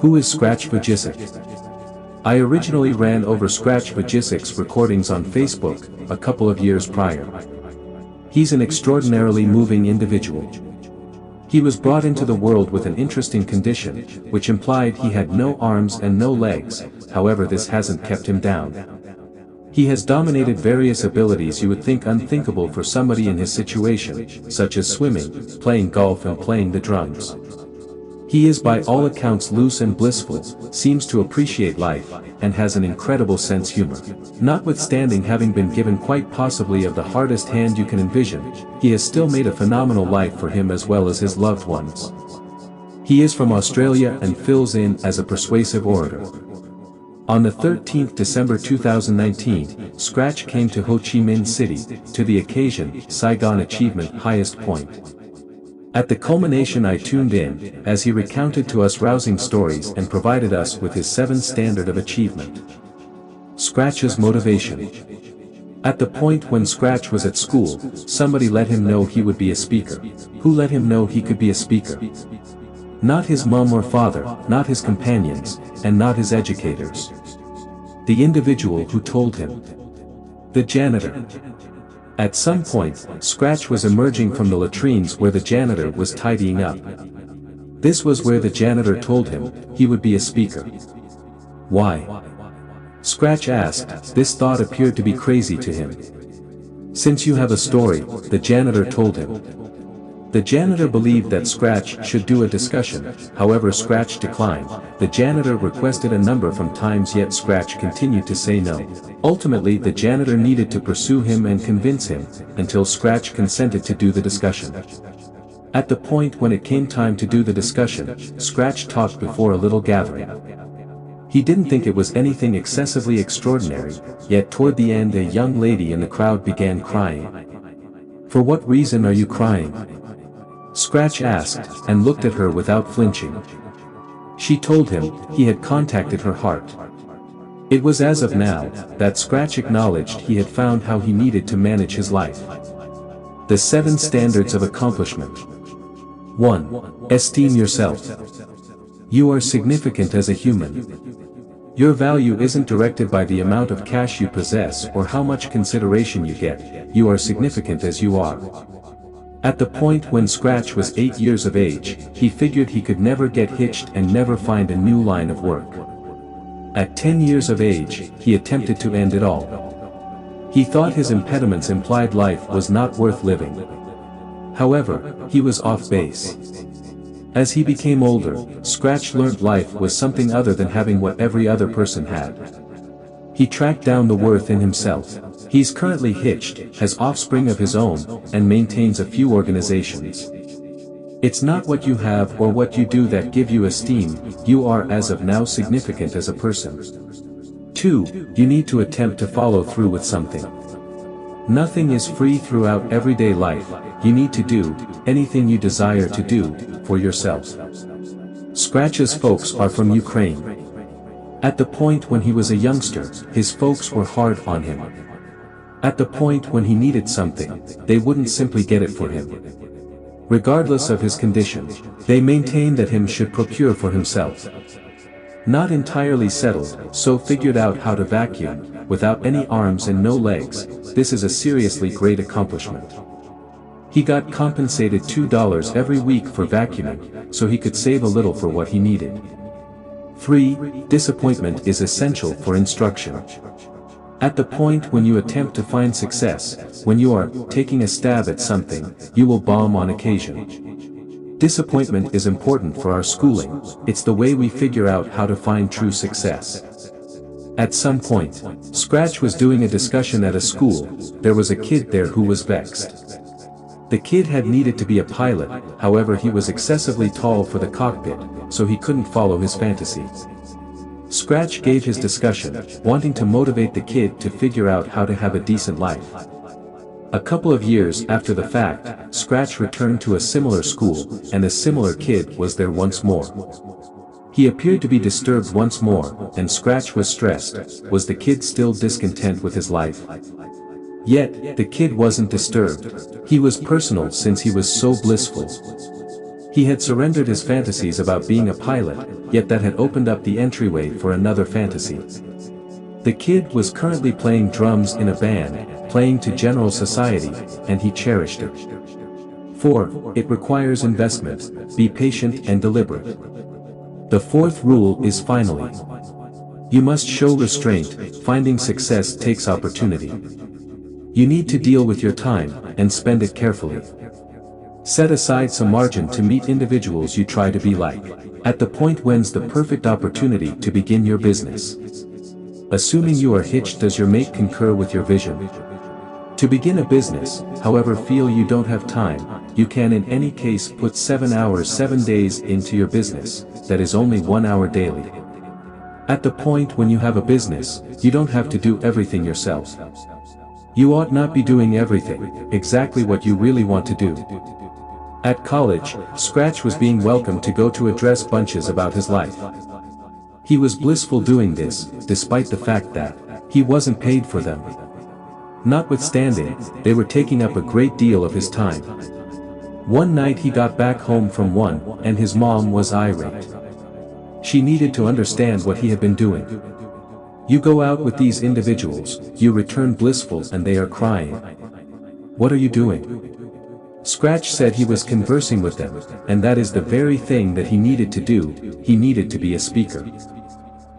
Who is Scratch Vujicic? I originally ran over Scratch Vujicic's recordings on Facebook a couple of years prior. He's an extraordinarily moving individual. He was brought into the world with an interesting condition, which implied he had no arms and no legs. However, this hasn't kept him down. He has dominated various abilities you would think unthinkable for somebody in his situation, such as swimming, playing golf and playing the drums. He is by all accounts loose and blissful, seems to appreciate life, and has an incredible sense of humor. Notwithstanding having been given quite possibly of the hardest hand you can envision, he has still made a phenomenal life for him as well as his loved ones. He is from Australia and fills in as a persuasive orator. On the 13th December 2019, Scratch came to Ho Chi Minh City, to the occasion, Saigon Achievement Highest Point. At the culmination I tuned in, as he recounted to us rousing stories and provided us with his 7 standard of achievement. Scratch's motivation. At the point when Scratch was at school, somebody let him know he would be a speaker. Who let him know he could be a speaker? Not his mom or father, not his companions, and not his educators. The individual who told him. The janitor. At some point, Scratch was emerging from the latrines where the janitor was tidying up. This was where the janitor told him he would be a speaker. Why? Scratch asked. This thought appeared to be crazy to him. Since you have a story, the janitor told him. The janitor believed that Scratch should do a discussion, however Scratch declined. The janitor requested a number from times yet Scratch continued to say no. Ultimately the janitor needed to pursue him and convince him, until Scratch consented to do the discussion. At the point when it came time to do the discussion, Scratch talked before a little gathering. He didn't think it was anything excessively extraordinary, yet toward the end a young lady in the crowd began crying. For what reason are you crying? Scratch asked, and looked at her without flinching. She told him he had contacted her heart. It was as of now that Scratch acknowledged he had found how he needed to manage his life. The 7 standards of accomplishment. 1. Esteem yourself. You are significant as a human. Your value isn't directed by the amount of cash you possess or how much consideration you get. You are significant as you are. At the point when Scratch was 8 years of age, he figured he could never get hitched and never find a new line of work. At 10 years of age, he attempted to end it all. He thought his impediments implied life was not worth living. However, he was off base. As he became older, Scratch learned life was something other than having what every other person had. He tracked down the worth in himself. He's currently hitched, has offspring of his own, and maintains a few organizations. It's not what you have or what you do that give you esteem, you are as of now significant as a person. 2. You need to attempt to follow through with something. Nothing is free throughout everyday life, you need to do anything you desire to do for yourself. Scratch's folks are from Ukraine. At the point when he was a youngster, his folks were hard on him. At the point when he needed something, they wouldn't simply get it for him. Regardless of his condition, they maintained that him should procure for himself. Not entirely settled, so figured out how to vacuum, without any arms and no legs. This is a seriously great accomplishment. He got compensated $2 every week for vacuuming, so he could save a little for what he needed. 3. Disappointment is essential for instruction. At the point when you attempt to find success, when you are taking a stab at something, you will bomb on occasion. Disappointment is important for our schooling, it's the way we figure out how to find true success. At some point, Scratch was doing a discussion at a school. There was a kid there who was vexed. The kid had needed to be a pilot, however he was excessively tall for the cockpit, so he couldn't follow his fantasy. Scratch gave his discussion, wanting to motivate the kid to figure out how to have a decent life. A couple of years after the fact, Scratch returned to a similar school, and a similar kid was there once more. He appeared to be disturbed once more, and Scratch was stressed. Was the kid still discontent with his life? Yet, the kid wasn't disturbed. He was personal since he was so blissful. He had surrendered his fantasies about being a pilot, yet that had opened up the entryway for another fantasy. The kid was currently playing drums in a band, playing to general society, and he cherished it. 4. It requires investment. Be patient and deliberate. The fourth rule is finally. You must show restraint. Finding success takes opportunity. You need to deal with your time, and spend it carefully. Set aside some margin to meet individuals you try to be like. At the point when's the perfect opportunity to begin your business. Assuming you are hitched, does your mate concur with your vision? To begin a business, however, feel you don't have time, you can in any case put 7 hours 7 days into your business, that is only 1 hour daily. At the point when you have a business, you don't have to do everything yourself. You ought not be doing everything, exactly what you really want to do. At college, Scratch was being welcomed to go to address bunches about his life. He was blissful doing this, despite the fact that he wasn't paid for them. Notwithstanding, they were taking up a great deal of his time. One night he got back home from one, and his mom was irate. She needed to understand what he had been doing. You go out with these individuals, you return blissful, and they are crying. What are you doing? Scratch said he was conversing with them, and that is the very thing that he needed to do. He needed to be a speaker.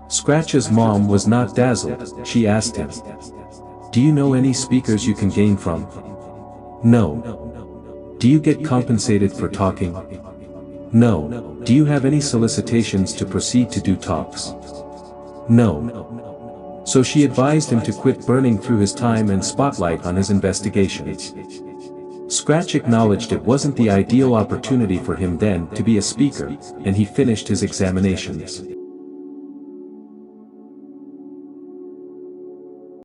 Scratch's mom was not dazzled. She asked him, "Do you know any speakers you can gain from?" "No." "Do you get compensated for talking?" "No." "Do you have any solicitations to proceed to do talks?" "No." So she advised him to quit burning through his time and spotlight on his investigations. Scratch acknowledged it wasn't the ideal opportunity for him then to be a speaker, and he finished his examinations.